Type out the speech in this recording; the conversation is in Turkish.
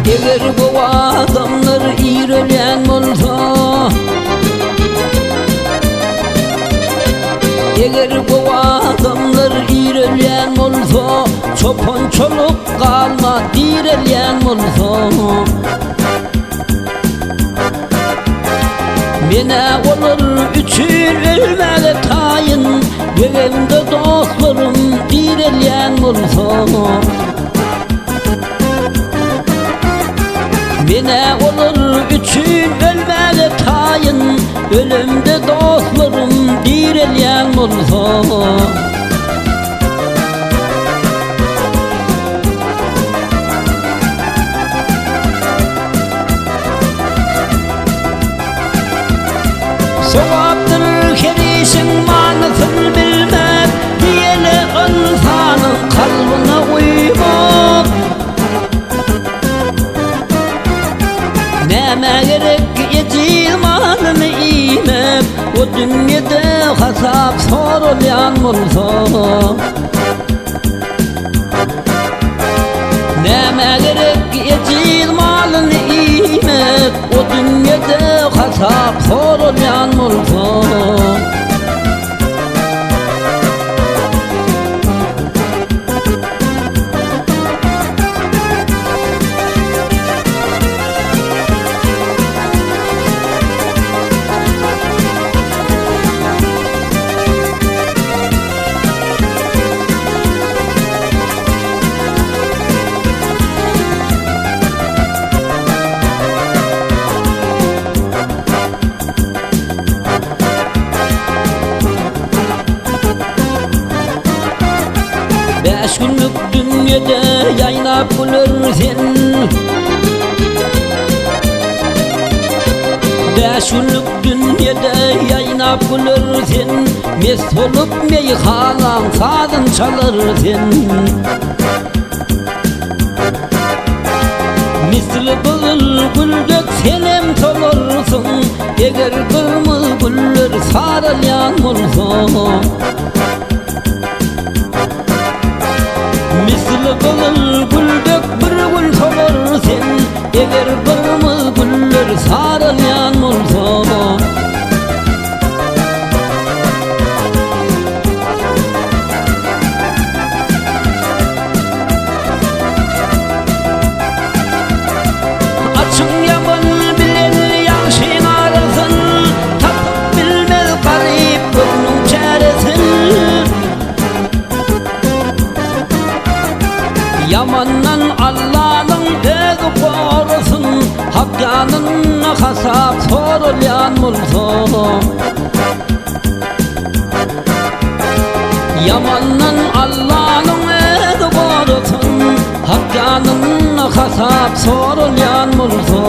Eğer bu adamlar iğrelen olsa, eğer bu adamlar iğrelen olsa, çopan çoluk kalma direlen olsa, mene olur üçün ölmeli tayin, evimde dostlarım direlen olsa, mene olur üçün ölmeli tayin, ölümde dostlarım direlen olsa. Sevaptır her işin manasını bilmek, diyeli insanın kalbine uymak. Neme gerek yecil malını imek, o dünyada hasap sorulayan olsa. Neme gerek yecil malını imek, o dünyada hasap sorulayan olsa. Beş günlük dünyada yaynap bulursun, beş günlük dünyada yaynap bulursun, mest olup meyhanan sazın çalırsın. Misli bülbüldük senem solursun, eğer kırmızı güller sarılyan olsa. Misli bülbüldük bir gül solursun, eğer kırmızı güller sarılyan olsa. Açın yaman bilen yaxşın arasın, tapıp bilmez garip bunun çaresin. Yamandan Allah'ın özü korusun, hak yanına hasap sorulayan olsa. Yamandan Allah'ın özü korusun, hak yanına hasap sorulayan olsa.